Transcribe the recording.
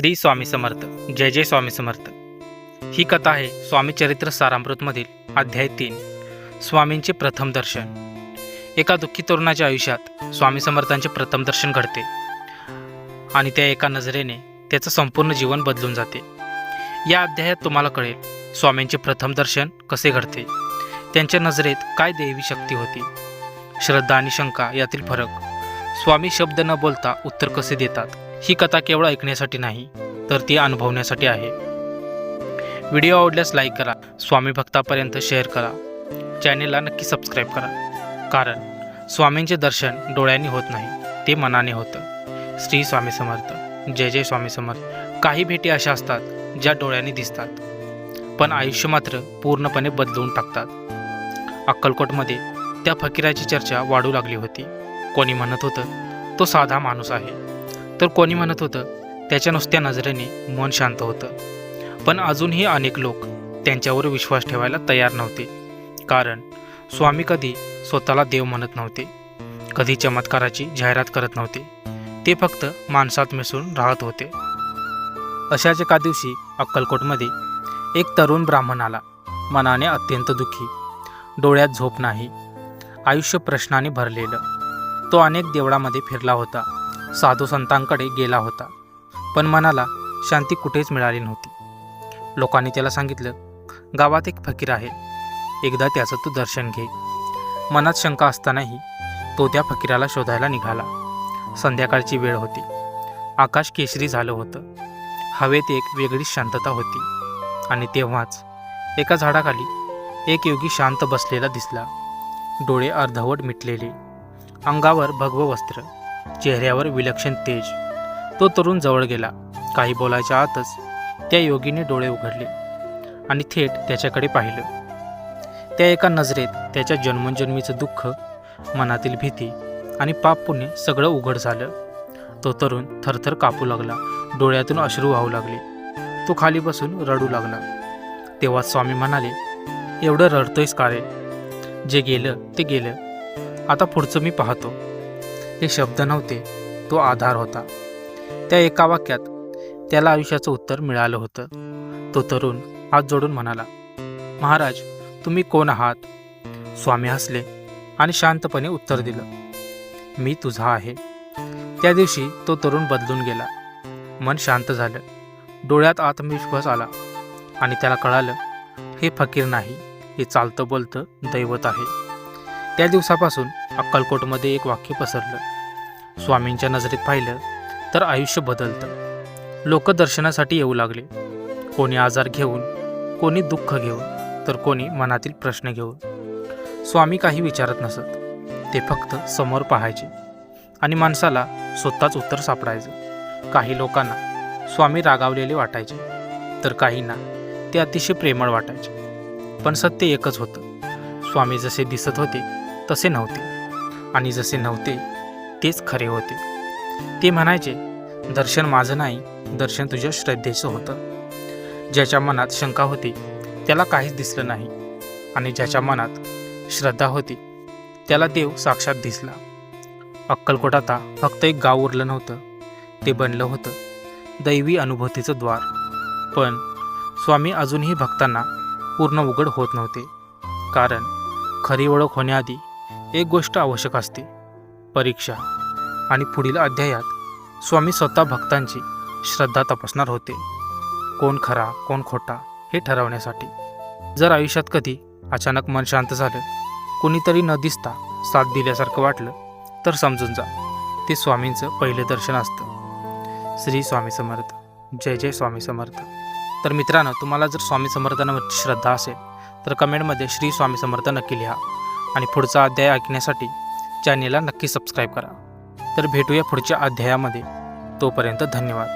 श्री स्वामी समर्थ. जय जय स्वामी समर्थ. ही कथा आहे स्वामी चरित्र सारामृतमधील अध्याय 3, स्वामींचे प्रथम दर्शन. एका दुःखी तरुणाच्या आयुष्यात स्वामी समर्थांचे प्रथम दर्शन घडते आणि त्या एका नजरेने त्याचं संपूर्ण जीवन बदलून जाते. या अध्यायात तुम्हाला कळेल स्वामींचे प्रथम दर्शन कसे घडते, त्यांच्या नजरेत काय दैवी शक्ती होती, श्रद्धा आणि शंका यातील फरक, स्वामी शब्द न बोलता उत्तर कसे देतात. ही कथा केवळ ऐकण्यासाठी नाही तर ती अनुभवण्यासाठी आहे. व्हिडिओ आवडल्यास लाईक करा, स्वामी भक्तापर्यंत शेअर करा, चॅनेलला नक्की सबस्क्राईब करा. कारण स्वामींचे दर्शन डोळ्यांनी होत नाही, ते मनाने होतं. श्री स्वामी समर्थ. जय जय स्वामी समर्थ. काही भेटी अशा असतात ज्या डोळ्यांनी दिसतात पण आयुष्य मात्र पूर्णपणे बदलवून टाकतात. अक्कलकोटमध्ये त्या फकीराची चर्चा वाढू लागली होती. कोणी म्हणत होतं तो साधा माणूस आहे, तर कोणी म्हणत होतं त्याच्या नुसत्या नजरेने मन शांत होतं. पण अजूनही अनेक लोक त्यांच्यावर विश्वास ठेवायला तयार नव्हते. कारण स्वामी कधी स्वतःला देव म्हणत नव्हते, कधी चमत्काराची जाहिरात करत नव्हते. ते फक्त माणसात मिसळून राहत होते. अशाच एका दिवशी अक्कलकोटमध्ये एक तरुण ब्राह्मण आला. मनाने अत्यंत दुःखी, डोळ्यात झोप नाही, आयुष्य प्रश्नाने भरलेलं. तो अनेक देवळामध्ये फिरला होता, साधू संतांकडे गेला होता, पण मनाला शांती कुठेच मिळाली नव्हती. लोकांनी त्याला सांगितलं, गावात एक फकीर आहे, एकदा त्याचं तू दर्शन घे. मनात शंका असतानाही तो त्या फकीराला शोधायला निघाला. संध्याकाळची वेळ होती, आकाश केशरी झालं होतं, हवेत एक वेगळीच शांतता होती. आणि तेव्हाच एका झाडाखाली एक योगी शांत बसलेला दिसला. डोळे अर्धवट मिटलेले, अंगावर भगवं वस्त्र, चेहऱ्यावर विलक्षण तेज. तो तरुण जवळ गेला. काही बोलायच्या आतच त्या योगीने डोळे उघडले आणि थेट त्याच्याकडे पाहिलं. त्या एका नजरेत त्याच्या जन्मोजन्मीचं दुःख, मनातील भीती आणि पाप पुण्य सगळं उघड झालं. तो तरुण थरथर कापू लागला, डोळ्यातून अश्रू वाहू लागले. तो खाली बसून रडू लागला. तेव्हा स्वामी म्हणाले, एवढं रडतोयस का रे? जे गेलं ते गेलं, आता पुढचं मी पाहतो. हे शब्द नव्हते, तो आधार होता. त्या एका वाक्यात त्याला आयुष्याचं उत्तर मिळालं होतं. तो तरुण हात जोडून म्हणाला, महाराज, तुम्ही कोण आहात? स्वामी हसले आणि शांतपणे उत्तर दिलं, मी तुझा आहे. त्या दिवशी तो तरुण बदलून गेला. मन शांत झालं, डोळ्यात आत्मविश्वास आला आणि त्याला कळालं, हे फकीर नाही, हे चालतं बोलतं दैवत आहे. त्या दिवसापासून अक्कलकोटमध्ये एक वाक्य पसरलं, स्वामींच्या नजरेत पाहिलं तर आयुष्य बदलतं. लोक दर्शनासाठी येऊ लागले, कोणी आजार घेऊन, कोणी दुःख घेऊन, तर कोणी मनातील प्रश्न घेऊन. स्वामी काही विचारत नसत, ते फक्त समोर पाहायचे आणि माणसाला स्वतःच उत्तर सापडायचं. काही लोकांना स्वामी रागावलेले वाटायचे, तर काहींना ते अतिशय प्रेमळ वाटायचे. पण सत्य एकच होतं, स्वामी जसे दिसत होते तसे नव्हते, आणि जसे नव्हते तेच खरे होते. ते म्हणायचे, दर्शन माझं नाही, दर्शन तुझ्या श्रद्धेचं होतं. ज्याच्या मनात शंका होती त्याला काहीच दिसलं नाही, आणि ज्याच्या मनात श्रद्धा होती त्याला देव साक्षात दिसला. अक्कलकोट आता फक्त एक गाव उरलं नव्हतं, ते बनलं होतं दैवी अनुभूतीचं द्वार. पण स्वामी अजूनही भक्तांना पूर्ण उघड होत नव्हते. कारण खरी ओळख होण्याआधी एक गोष्ट आवश्यक असते, परीक्षा. आणि पुढील अध्यायात स्वामी स्वतः भक्तांची श्रद्धा तपासणार होते, कोण खरा कोण खोटा हे ठरवण्यासाठी. जर आयुष्यात कधी अचानक मन शांत झालं, कोणीतरी न दिसता साथ दिल्यासारखं वाटलं, तर समजून जा, ते स्वामींचं पहिलं दर्शन असतं. श्री स्वामी समर्थ. जय जय स्वामी समर्थ. तर मित्रांनो, तुम्हाला जर स्वामी समर्थांवरची श्रद्धा असेल तर कमेंटमध्ये श्री स्वामी समर्थ नक्की लिहा. आणि पुढचा अध्याय ऐकण्यासाठी चॅनेलला नक्की सबस्क्राईब करा. तर भेटूया पुढच्या अध्यायामध्ये. तोपर्यंत धन्यवाद.